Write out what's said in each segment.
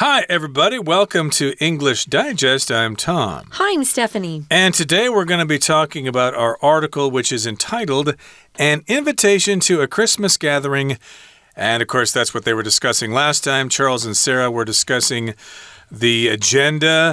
Hi, everybody. Welcome to English Digest. I'm Tom. Hi, I'm Stephanie. And today we're going to be talking about our article, which is entitled An Invitation to a Christmas Gathering. And, of course, that's what they were discussing last time. Charles and Sarah were discussing the agenda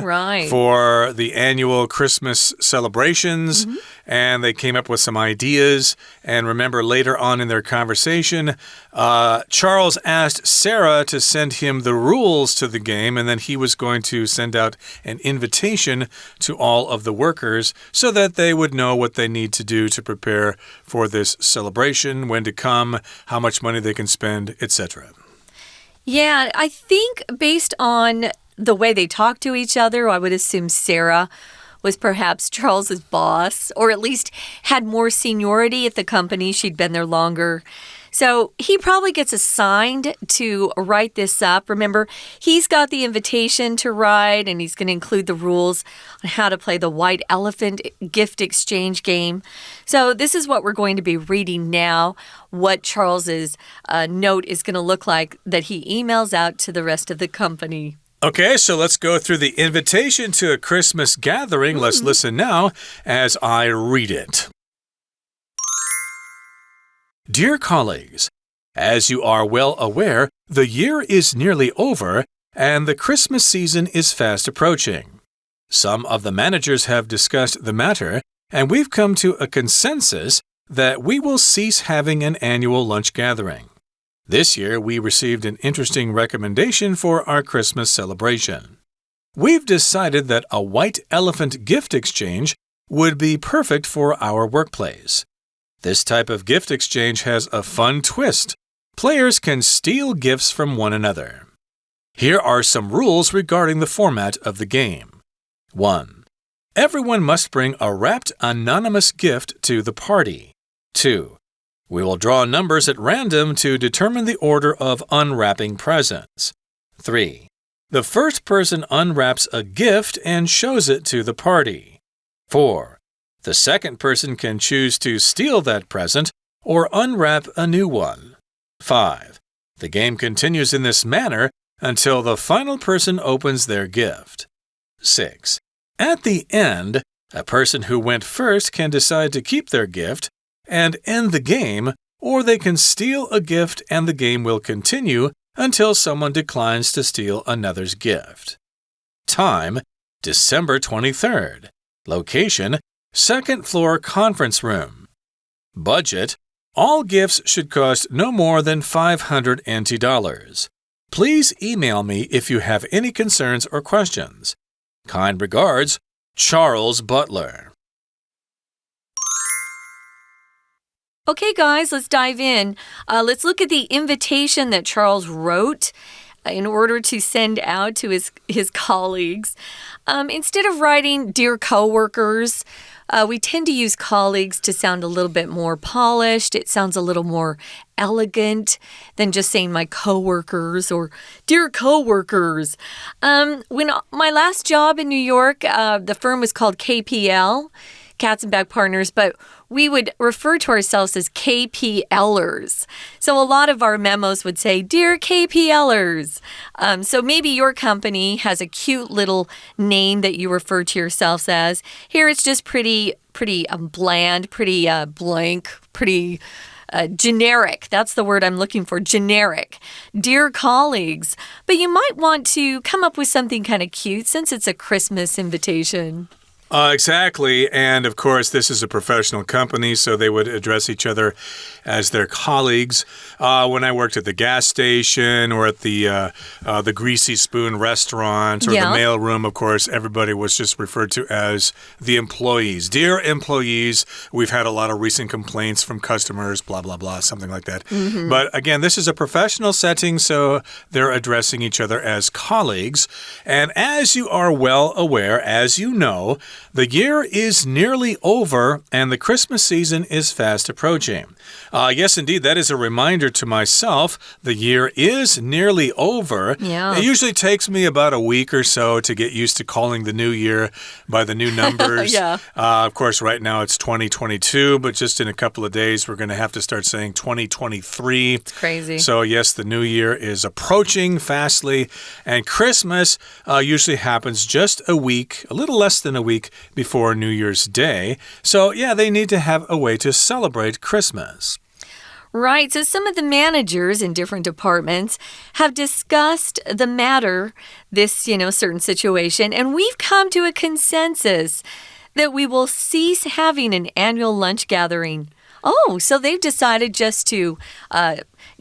for the annual Christmas celebrations, and they came up with some ideas. And remember, later on in their conversation, Charles asked Sarah to send him the rules to the game, and then he was going to send out an invitation to all of the workers so that they would know what they need to do to prepare for this celebration, when to come, how much money they can spend, etc. Yeah, I think based on the way they talk to each other, I would assume Sarah was perhaps Charles's boss, or at least had more seniority at the company. She'd been there longer. So he probably gets assigned to write this up. Remember, he's got the invitation to write, and he's going to include the rules on how to play the white elephant gift exchange game. So this is what we're going to be reading now, what Charles's note is going to look like that he emails out to the rest of the company. Okay, so let's go through the invitation to a Christmas gathering. Let's listen now as I read it. Dear colleagues, as you are well aware, the year is nearly over and the Christmas season is fast approaching. Some of the managers have discussed the matter, and we've come to a consensus that we will cease having an annual lunch gathering. This year, we received an interesting recommendation for our Christmas celebration. We've decided that a white elephant gift exchange would be perfect for our workplace. This type of gift exchange has a fun twist. Players can steal gifts from one another. Here are some rules regarding the format of the game. 1. Everyone must bring a wrapped anonymous gift to the party. 2. We will draw numbers at random to determine the order of unwrapping presents. 3. The first person unwraps a gift and shows it to the party. 4. The second person can choose to steal that present or unwrap a new one. 5. The game continues in this manner until the final person opens their gift. 6. At the end, a person who went first can decide to keep their gift and end the game, or they can steal a gift and the game will continue until someone declines to steal another's gift. Time, December 23rd. Location, second floor conference room. Budget, all gifts should cost no more than $500 NT. Please email me if you have any concerns or questions. Kind regards, Charles Butler. Okay, guys, let's dive in. Let's look at the invitation that Charles wrote in order to send out to his colleagues. Instead of writing, dear coworkers, we tend to use colleagues to sound a little bit more polished. It sounds a little more elegant than just saying my coworkers or dear coworkers. When my last job in New York, the firm was called KPL, Katzenbach Partners, but we would refer to ourselves as KPLers. So a lot of our memos would say, Dear KPLers. So maybe your company has a cute little name that you refer to yourselves as. Here it's just pretty bland, pretty blank, pretty generic. That's the word I'm looking for, generic. Dear colleagues. But you might want to come up with something kind of cute since it's a Christmas invitation. Exactly. And of course, this is a professional company, so they would address each other as their colleagues. When I worked at the gas station or at the Greasy Spoon restaurant or the mailroom, of course, everybody was just referred to as the employees. Dear employees, we've had a lot of recent complaints from customers, blah, blah, blah, something like that. But again, this is a professional setting, so they're addressing each other as colleagues. And as you are well aware, as you know, The year is nearly over and the Christmas season is fast approaching. Yes, indeed, that is a reminder to myself. The year is nearly over. Yeah. It usually takes me about a week or so to get used to calling the new year by the new numbers. Yeah. Of course, right now it's 2022, but just in a couple of days, we're going to have to start saying 2023. It's crazy. So, yes, the new year is approaching fastly, and Christmas usually happens just a week, a little less than a week before New Year's Day. So, yeah, they need to have a way to celebrate Christmas. Right. So some of the managers in different departments have discussed the matter, this, certain situation, and we've come to a consensus that we will cease having an annual lunch gathering. Oh, so they've decided just to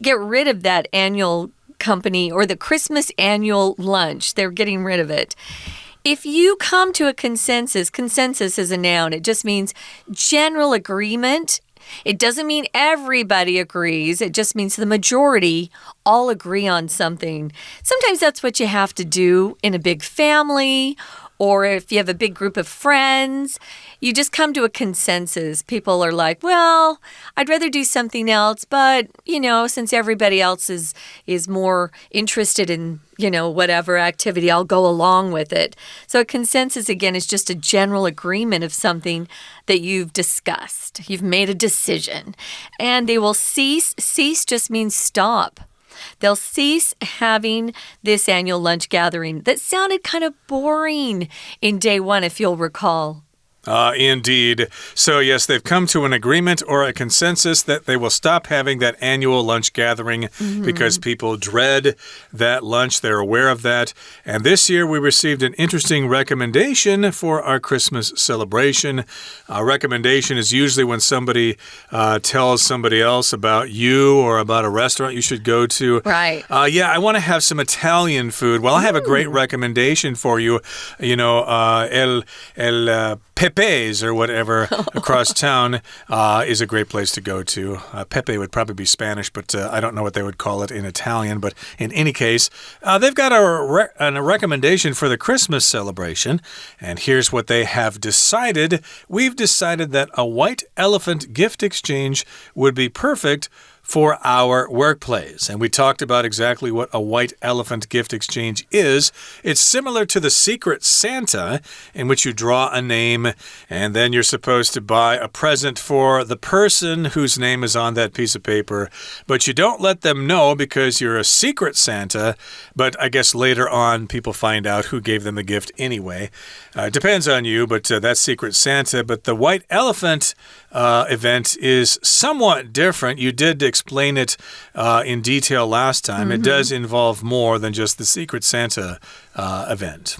get rid of that annual company or the Christmas annual lunch. They're getting rid of it. If you come to a consensus is a noun. It just means general agreement. It doesn't mean everybody agrees. It just means the majority all agree on something. Sometimes that's what you have to do in a big family, or if you have a big group of friends. You just come to a consensus. People are like, well, I'd rather do something else, but, since everybody else is more interested in, whatever activity, I'll go along with it. So a consensus, again, is just a general agreement of something that you've discussed. You've made a decision. And they will cease. Cease just means stop. They'll cease having this annual lunch gathering. That sounded kind of boring in day one, if you'll recall. Indeed. So, yes, they've come to an agreement or a consensus that they will stop having that annual lunch gathering because people dread that lunch. They're aware of that. And this year we received an interesting recommendation for our Christmas celebration. A recommendation is usually when somebody tells somebody else about you or about a restaurant you should go to. Right. Yeah, I want to have some Italian food. Well, I have a great recommendation for you. El Pepe's or whatever across town is a great place to go to. Pepe would probably be Spanish, but I don't know what they would call it in Italian. But in any case, they've got a recommendation for the Christmas celebration. And here's what they have decided. We've decided that a white elephant gift exchange would be perfect for our workplace. And we talked about exactly what a white elephant gift exchange is. It's similar to the Secret Santa, in which you draw a name and then you're supposed to buy a present for the person whose name is on that piece of paper. But you don't let them know because you're a Secret Santa. But I guess later on people find out who gave them the gift anyway. It depends on you, but that's Secret Santa. But the white elephant event is somewhat different. You did explain it in detail last time. It does involve more than just the Secret Santa event.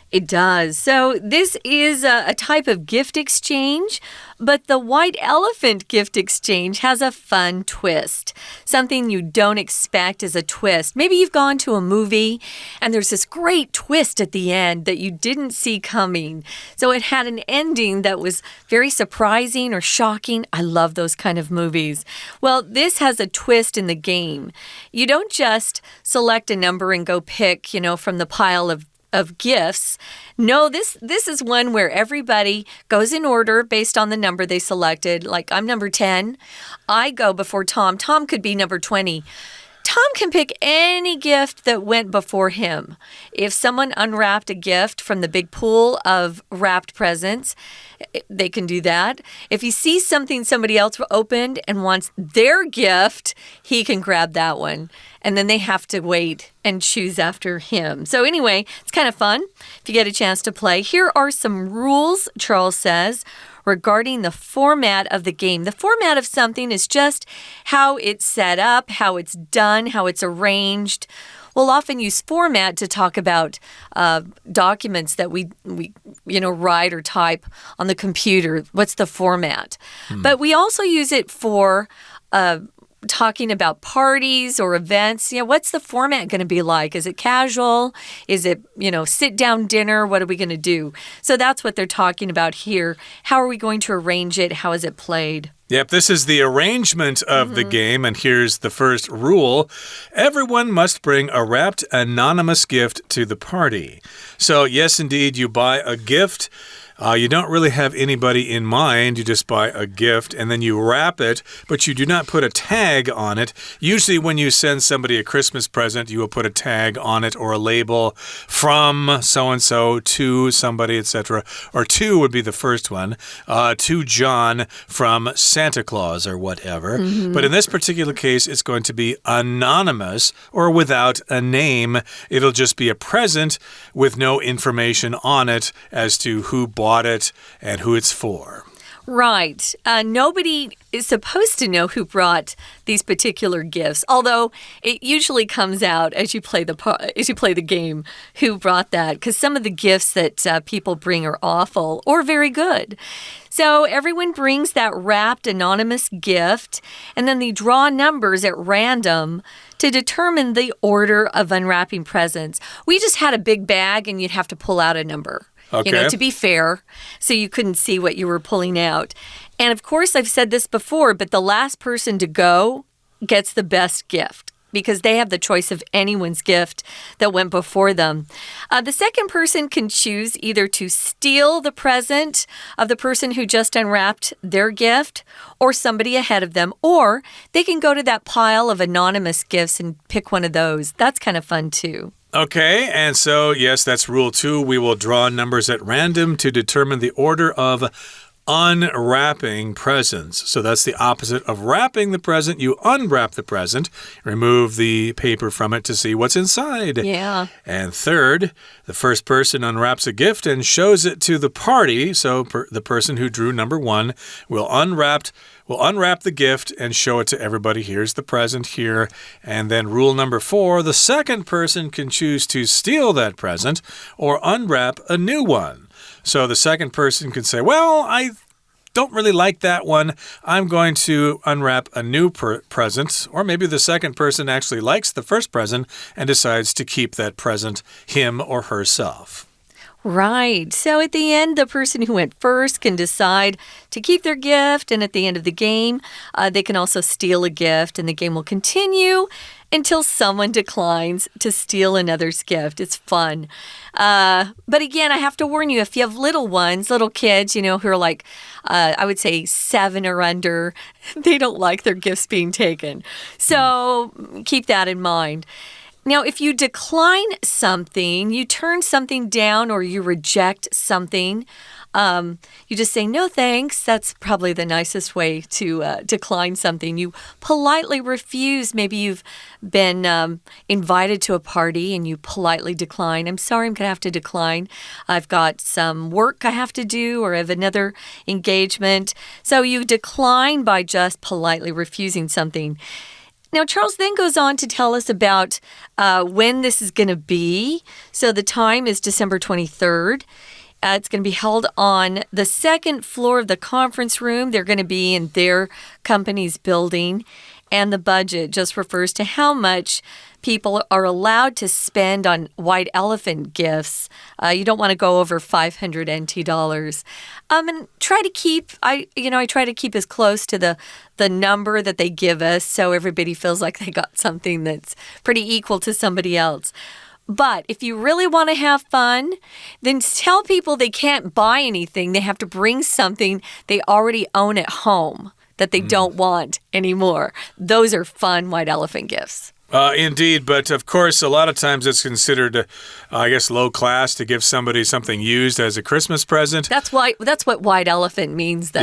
It does. So this is a type of gift exchange, but the white elephant gift exchange has a fun twist. Something you don't expect is a twist. Maybe you've gone to a movie and there's this great twist at the end that you didn't see coming. So it had an ending that was very surprising or shocking. I love those kind of movies. Well, this has a twist in the game. You don't just select a number and go pick, from the pile of gifts. No, this is one where everybody goes in order based on the number they selected. Like, I'm number 10. I go before Tom. Tom could be number 20. Tom can pick any gift that went before him. If someone unwrapped a gift from the big pool of wrapped presents, they can do that. If he sees something somebody else opened and wants their gift, he can grab that one. And then they have to wait and choose after him. So anyway, it's kind of fun if you get a chance to play. Here are some rules, Charles says, regarding the format of the game. The format of something is just how it's set up, how it's done, how it's arranged. We'll often use format to talk about documents that we write or type on the computer. What's the format? But we also use it for talking about parties or events. What's the format going to be like? Is it casual? Is it, sit-down dinner? What are we going to do? So that's what they're talking about here. How are we going to arrange it? How is it played? Yep, this is the arrangement of the game, and here's the first rule. Everyone must bring a wrapped anonymous gift to the party. So, yes, indeed, you buy a gift. You don't really have anybody in mind. You just buy a gift and then you wrap it, but you do not put a tag on it. Usually when you send somebody a Christmas present, you will put a tag on it or a label from so-and-so to somebody, etc. Or to would be the first one. To John from Santa Claus or whatever. But in this particular case, it's going to be anonymous or without a name. It'll just be a present with no information on it as to who bought it and who it's for. Right. Nobody is supposed to know who brought these particular gifts, although it usually comes out as you play the game who brought that, because some of the gifts that people bring are awful or very good. So everyone brings that wrapped anonymous gift, and then they draw numbers at random to determine the order of unwrapping presents. We just had a big bag, and you'd have to pull out a number. Okay. To be fair, so you couldn't see what you were pulling out. And of course, I've said this before, but the last person to go gets the best gift because they have the choice of anyone's gift that went before them. The second person can choose either to steal the present of the person who just unwrapped their gift or somebody ahead of them, or they can go to that pile of anonymous gifts and pick one of those. That's kind of fun too. Okay, and so, yes, that's rule 2. We will draw numbers at random to determine the order of unwrapping presents. So that's the opposite of wrapping the present. You unwrap the present, remove the paper from it to see what's inside. Yeah. And third, the first person unwraps a gift and shows it to the party. So the person who drew number 1 will unwrap the gift and show it to everybody. Here's the present here. And then rule number 4, the second person can choose to steal that present or unwrap a new one. So the second person can say, well, I don't really like that one. I'm going to unwrap a new present. Or maybe the second person actually likes the first present and decides to keep that present, him or herself. Right. So at the end, the person who went first can decide to keep their gift. And at the end of the game, they can also steal a gift. And the game will continue until someone declines to steal another's gift. It's fun. But again, I have to warn you, if you have little kids, who are like, I would say 7 or under, they don't like their gifts being taken. So keep that in mind. Now, if you decline something, you turn something down or you reject something, you just say, no thanks. That's probably the nicest way to decline something. You politely refuse. Maybe you've been invited to a party and you politely decline. I'm sorry, I'm going to have to decline. I've got some work I have to do or I have another engagement. So you decline by just politely refusing something. Now, Charles then goes on to tell us about when this is going to be. So the time is December 23rd. It's going to be held on the second floor of the conference room. They're going to be in their company's building. And the budget just refers to how much people are allowed to spend on white elephant gifts. You don't want to go over 500 NT dollars. And try to keep, I try to keep as close to the number that they give us so everybody feels like they got something that's pretty equal to somebody else. But if you really want to have fun, then tell people they can't buy anything. They have to bring something they already own at home that they don't want anymore. Those are fun white elephant gifts. Indeed, but of course, a lot of times it's considered, low class to give somebody something used as a Christmas present. That's what white elephant means, though.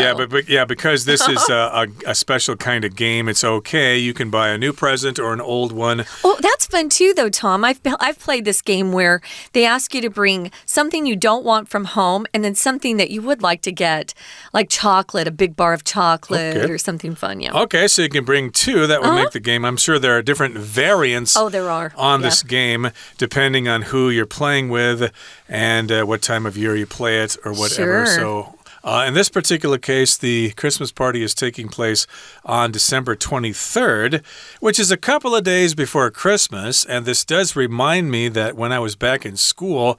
Yeah, because this is a special kind of game, it's okay. You can buy a new present or an old one. Oh, that's fun too, though, Tom. I've played this game where they ask you to bring something you don't want from home and then something that you would like to get, like chocolate, a big bar of chocolate or something fun. Yeah. Okay, so you can bring 2. That would make the game. I'm sure there are different variants on this game depending on who you're playing with and what time of year you play it or whatever. Sure. So In this particular case, the Christmas party is taking place on December 23rd, which is a couple of days before Christmas. And this does remind me that when I was back in school,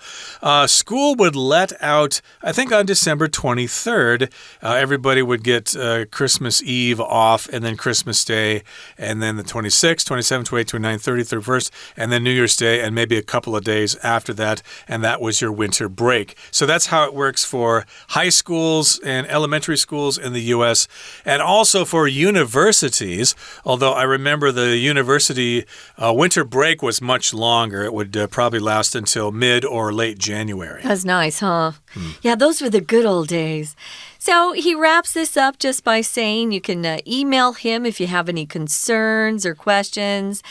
school would let out, I think on December 23rd, everybody would get Christmas Eve off, and then Christmas Day, and then the 26th, 27th, 28th, 29th, 30th, 31st, and then New Year's Day, and maybe a couple of days after that, and that was your winter break. So that's how it works for high schools and elementary schools in the U.S., and also for universities, although I remember the university winter break was much longer. It would probably last until mid or late January. That's nice, huh? Yeah, those were the good old days. So he wraps this up just by saying you can email him if you have any concerns or questions.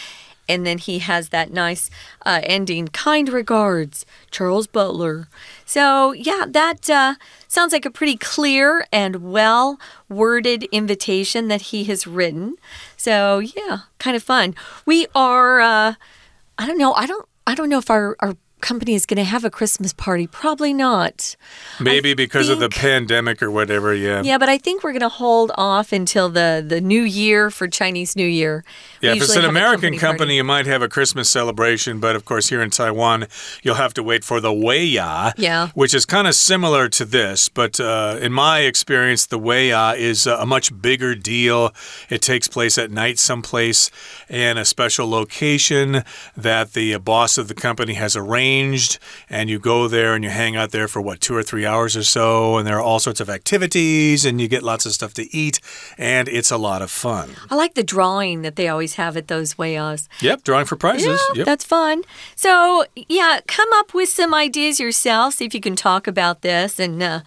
And then he has that nice ending, kind regards, Charles Butler. So, yeah, that sounds like a pretty clear and well-worded invitation that he has written. So, yeah, kind of fun. We are, I don't know if our company is going to have a Christmas party. Probably not. Maybe because of the pandemic or whatever, yeah. Yeah, but I think we're going to hold off until the new year for Chinese New Year. Yeah, if it's an American company, you might have a Christmas celebration, but of course here in Taiwan, you'll have to wait for the Weiya, which is kind of similar to this, but in my experience, the Weiya is a much bigger deal. It takes place at night someplace in a special location that the boss of the company has arranged. And you go there and you hang out there for 2 or 3 hours or so, and there are all sorts of activities and you get lots of stuff to eat, and it's a lot of fun. I like the drawing that they always have at those Weiyas. Yep, drawing for prizes. Yeah, that's fun. So, yeah, come up with some ideas yourself, see if you can talk about this, and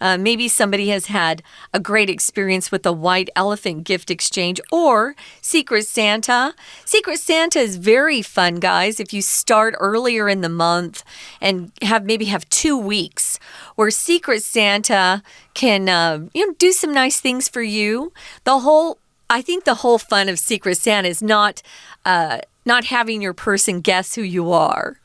maybe somebody has had a great experience with the white elephant gift exchange or Secret Santa. Secret Santa is very fun, guys, if you start earlier in the month and maybe have 2 weeks where Secret Santa can do some nice things for you. I think the whole fun of Secret Santa is not having your person guess who you are.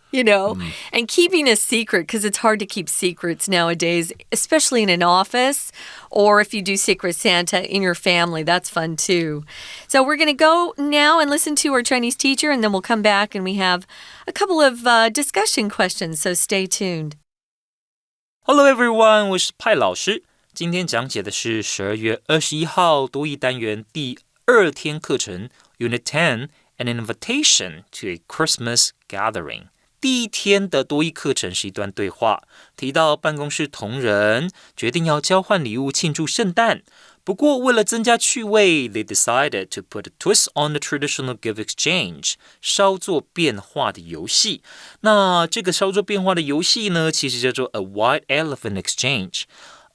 And keeping a secret, because it's hard to keep secrets nowadays, especially in an office, or if you do Secret Santa in your family, that's fun too. So we're going to go now and listen to our Chinese teacher, and then we'll come back and we have a couple of discussion questions, so stay tuned. Hello everyone, 我是派老师。今天讲解的是12月21号多益单元第2天课程 Unit 10, An Invitation to a Christmas Gathering。第1天的多益课程是一段对话，提到办公室同仁决定要交换礼物庆祝圣诞，不过为了增加趣味 they decided to put a twist on the traditional gift exchange， 稍作变化的游戏。那这个稍作变化的游戏呢，其实叫做 a white elephant exchange。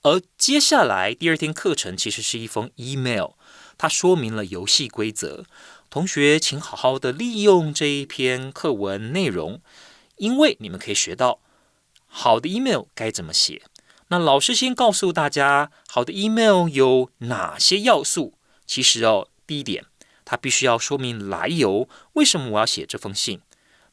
而接下来第2天课程其实是一封 email， 它说明了游戏规则。同学请好好的利用这一篇课文内容，因为你们可以学到好的 email 该怎么写。那老师先告诉大家好的 email 有哪些要素。其实第一点，它必须要说明来由，为什么我要写这封信，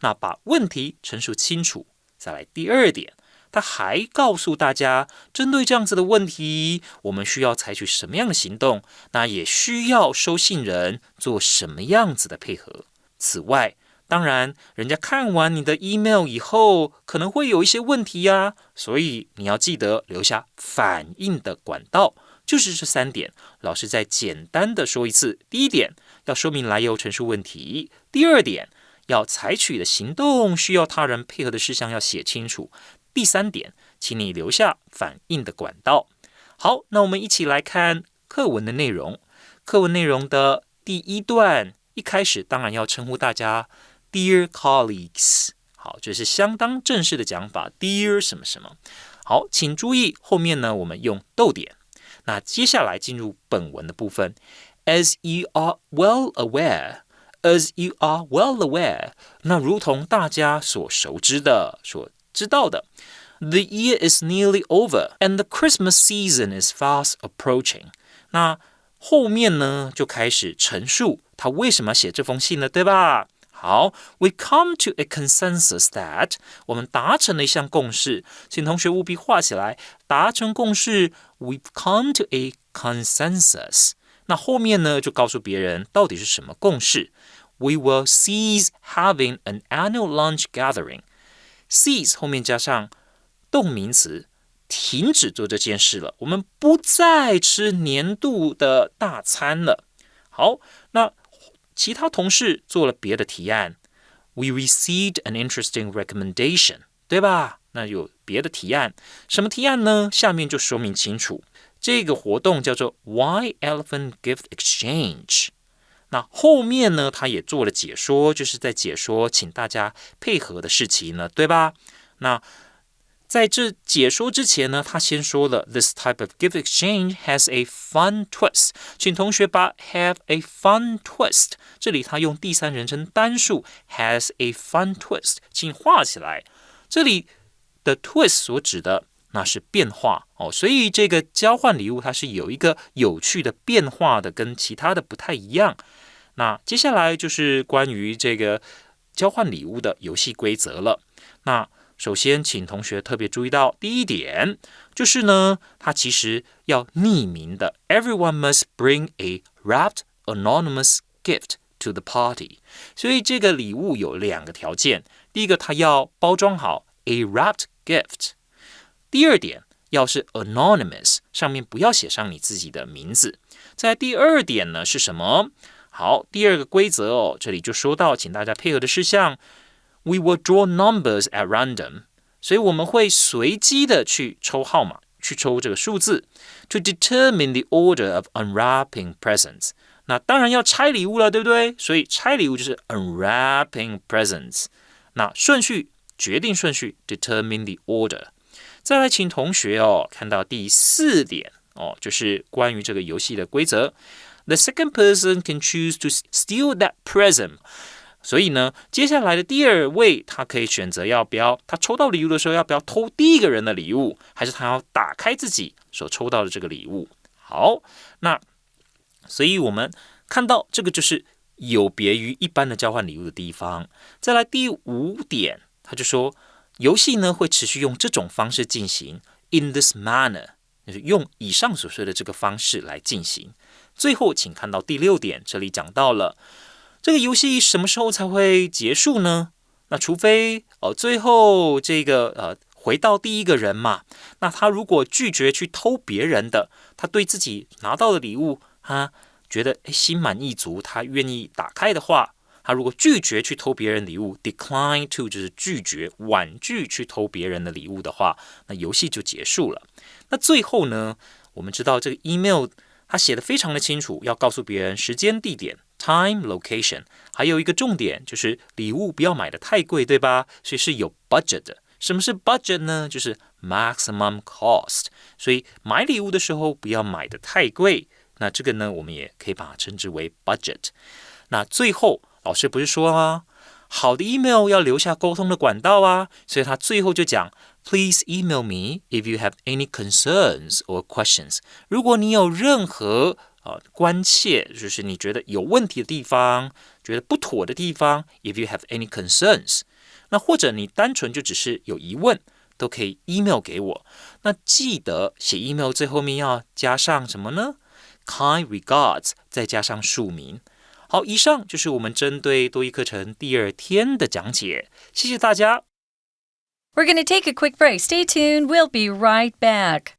那把问题陈述清楚。再来第2点，他还告诉大家针对这样子的问题，我们需要采取什么样的行动，那也需要收信人做什么样子的配合。此外，当然，人家看完你的 email 以后，可能会有一些问题呀，所以你要记得留下反应的管道，就是这3点。老师再简单的说一次：第1点，要说明来由，陈述问题；第2点，要采取的行动，需要他人配合的事项要写清楚；第3点，请你留下反应的管道。好，那我们一起来看课文的内容。课文内容的第1段，一开始当然要称呼大家Dear colleagues， 好，这是相当正式的讲法 ，Dear 什么什么。好，请注意后面呢，我们用逗点。那接下来进入本文的部分 ，As you are well aware，As you are well aware， 那如同大家所熟知的、所知道的 ，The year is nearly over and the Christmas season is fast approaching。那后面呢，就开始陈述他为什么要写这封信呢，对吧？好 ，We come to a consensus that 我们达成了一项共识，请同学务必画起来。达成共识 ，We've come to a consensus。那后面呢，就告诉别人到底是什么共识。We will cease having an annual lunch gathering。cease 后面加上动名词，停止做这件事了。我们不再吃年度的大餐了。好，那其他同事做了别的提案 ，We received an interesting recommendation， 对吧？那有别的提案，什么提案呢？下面就说明清楚。这个活动叫做 Why Elephant Gift Exchange。那后面呢，他也做了解说，就是在解说请大家配合的事情了，对吧？那在这解说之前呢，他先说了 This type of gift exchange has a fun twist， 请同学把 have a fun twist 这里他用第三人称单数 has a fun twist， 请画起来。这里的 twist 所指的那是变化哦，所以这个交换礼物它是有一个有趣的变化的，跟其他的不太一样。那接下来就是关于这个交换礼物的游戏规则了。那首先，请同学特别注意到第一点，就是呢，它其实要匿名的。Everyone must bring a wrapped anonymous gift to the party。所以这个礼物有两个条件，第一个，它要包装好 a wrapped gift。第二点，要是 anonymous， 上面不要写上你自己的名字。在第二点呢是什么？好，第二个规则哦，这里就说到，请大家配合的事项。We will draw numbers at random， 所以我们会随机的去抽号码，去抽这个数字 ，to determine the order of unwrapping presents。那当然要拆礼物了，对不对？所以拆礼物就是 unwrapping presents。那顺序决定顺序 ，determine the order。再来，请同学看到第四点就是关于这个游戏的规则。The second person can choose to steal that present。所以呢，接下来的第二位，他可以选择要不要，他抽到礼物的时候要不要偷第一个人的礼物，还是他要打开自己所抽到的这个礼物。好，那所以我们看到这个就是有别于一般的交换礼物的地方。再来第五点，他就说游戏呢会持续用这种方式进行 ，in this manner， 就是用以上所说的这个方式来进行。最后，请看到第六点，这里讲到了。这个游戏什么时候才会结束呢？那除非最后这个回到第一个人嘛，那他如果拒绝去偷别人的，他对自己拿到的礼物，他觉得心满意足，他愿意打开的话，他如果拒绝去偷别人礼物 ，decline to 就是拒绝婉拒去偷别人的礼物的话，那游戏就结束了。那最后呢，我们知道这个 email 他写的非常的清楚，要告诉别人时间、地点。Time, location， 还有一个重点就是礼物不要买的太贵，对吧？所以是有 budget 的。什么是 budget 呢？就是 maximum cost。所以买礼物的时候不要买的太贵。那这个呢，我们也可以把它称之为 budget。那最后，老师不是说吗？好的 email 要留下沟通的管道啊，所以他最后就讲 ，Please email me if you have any concerns or questions。如果你有任何关切，就是你觉得有问题的地方，觉得不妥的地方 ，if you have any concerns， 那或者你单纯就只是有疑问，都可以 email 给我。那记得写 email 最后面要加上什么呢？ Kind regards， 再加上署名。好，以上就是我们针对多益课程第二天的讲解，谢谢大家。We're going to take a quick break. Stay tuned. We'll be right back.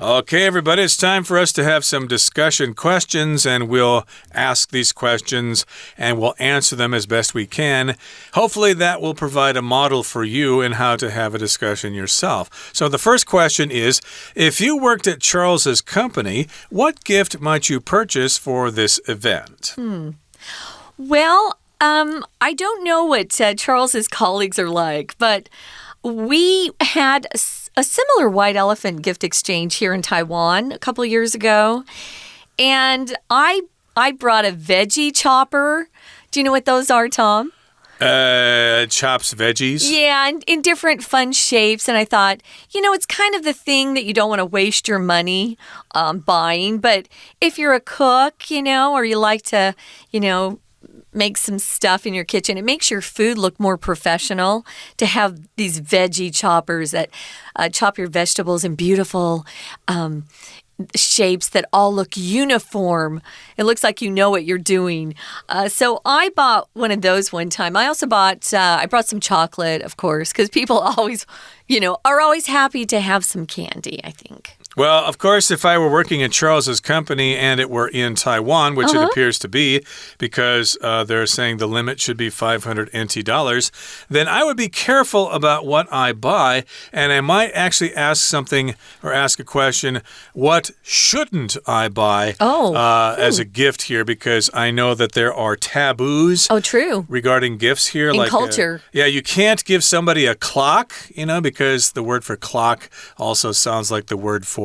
Okay, everybody, it's time for us to have some discussion questions, and we'll ask these questions and we'll answer them as best we can. Hopefully, that will provide a model for you in how to have a discussion yourself. So the first question is, if you worked at Charles's company, what gift might you purchase for this event? Well, I don't know what Charles's colleagues are like, but we had a similar white elephant gift exchange here in Taiwan a couple of years ago. And I brought a veggie chopper. Do you know what those are, Tom? Chops veggies? Yeah, in different fun shapes. And I thought, it's kind of the thing that you don't want to waste your money buying. But if you're a cook, or you like to, make some stuff in your kitchen, it makes your food look more professional to have these veggie choppers that chop your vegetables in beautiful shapes that all look uniform. It looks like you know what you're doing. So I bought one of those one time. I also brought some chocolate, of course, because people always, are always happy to have some candy, I think. Well, of course, if I were working at Charles's company and it were in Taiwan, which it appears to be, because they're saying the limit should be 500 NT dollars, then I would be careful about what I buy, and I might actually ask something or ask a question, what shouldn't I buy as a gift here? Because I know that there are taboos regarding gifts here. In culture. You can't give somebody a clock, because the word for clock also sounds like the word for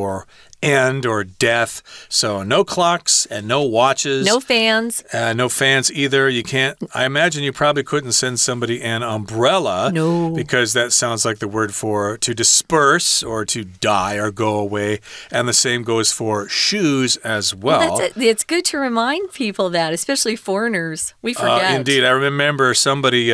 end or death. So no clocks and no watches. No fans. No fans either. You can't. I imagine you probably couldn't send somebody an umbrella. No. Because that sounds like the word for to disperse or to die or go away. And the same goes for shoes as well. It's good to remind people that, especially foreigners. We forget. Indeed. I remember somebody,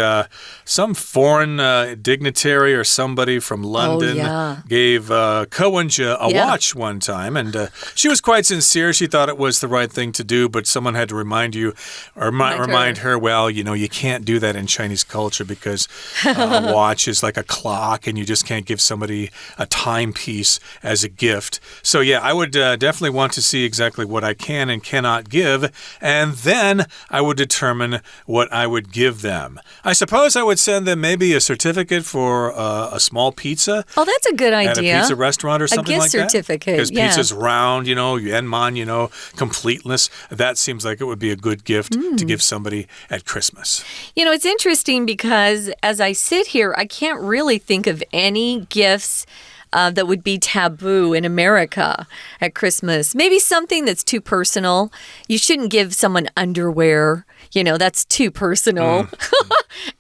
some foreign dignitary or somebody from London gave Ko Wen-je a watch one time. And she was quite sincere. She thought it was the right thing to do, but someone had to remind you or remind her, well, you can't do that in Chinese culture because a watch is like a clock and you just can't give somebody a timepiece as a gift. So, I would definitely want to see exactly what I can and cannot give, and then I would determine what I would give them. I suppose I would send them maybe a certificate for a small pizza. Oh, that's a good idea. At a pizza restaurant or something like that. A gift certificate, pizza's round, yuanman, completeness. That seems like it would be a good gift to give somebody at Christmas. It's interesting because as I sit here, I can't really think of any gifts that would be taboo in America at Christmas. Maybe something that's too personal. You shouldn't give someone underwear. That's too personal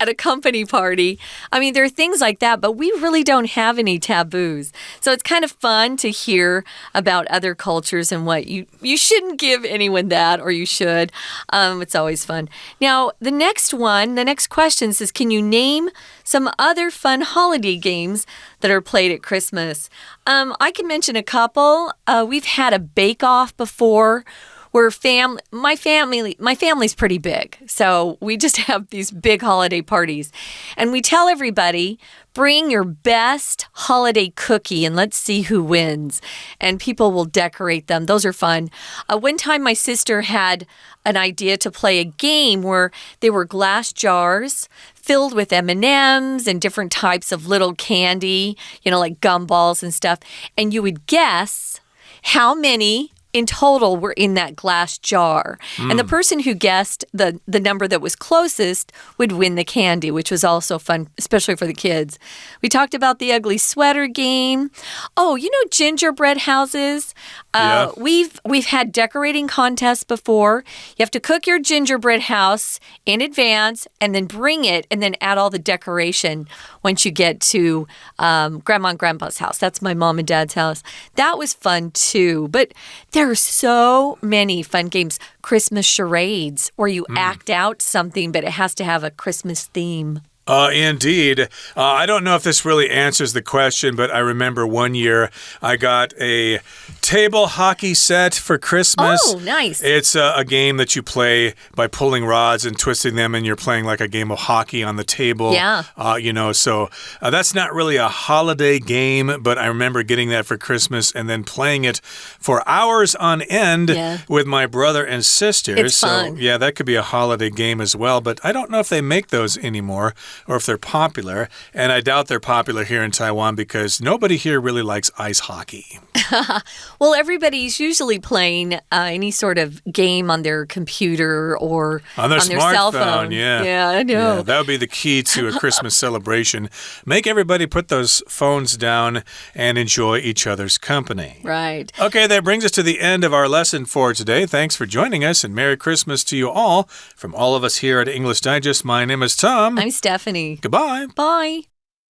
at a company party. I mean, there are things like that, but we really don't have any taboos. So it's kind of fun to hear about other cultures and what you shouldn't give anyone that, or you should. It's always fun. Now, the next question says, can you name some other fun holiday games that are played at Christmas? I can mention a couple. We've had a bake-off before where my family's pretty big. So we just have these big holiday parties. And we tell everybody, bring your best holiday cookie and let's see who wins. And people will decorate them. Those are fun. One time my sister had an idea to play a game where they were glass jars filled with M&Ms and different types of little candy, like gumballs and stuff. And you would guess how many in total were in that glass jar. And the person who guessed the number that was closest would win the candy, which was also fun, especially for the kids. We talked about the ugly sweater game. Oh, gingerbread houses. We've had decorating contests before. You have to cook your gingerbread house in advance and then bring it and then add all the decoration once you get to Grandma and Grandpa's house. That's my mom and dad's house. That was fun too. But there are so many fun games. Christmas charades, where you act out something, but it has to have a Christmas theme. Indeed. I don't know if this really answers the question, but I remember one year I got a table hockey set for Christmas. Oh, nice. It's a game that you play by pulling rods and twisting them, and you're playing like a game of hockey on the table. Yeah. So that's not really a holiday game, but I remember getting that for Christmas and then playing it for hours on end with my brother and sister. It's fun. So, that could be a holiday game as well, but I don't know if they make those anymore, or if they're popular, and I doubt they're popular here in Taiwan because nobody here really likes ice hockey. Well, everybody's usually playing any sort of game on their computer or on their cell phone. Yeah, I know. Yeah, that would be the key to a Christmas celebration. Make everybody put those phones down and enjoy each other's company. Right. Okay, that brings us to the end of our lesson for today. Thanks for joining us, and Merry Christmas to you all. From all of us here at English Digest, my name is Tom. I'm Stephanie. Goodbye. Bye.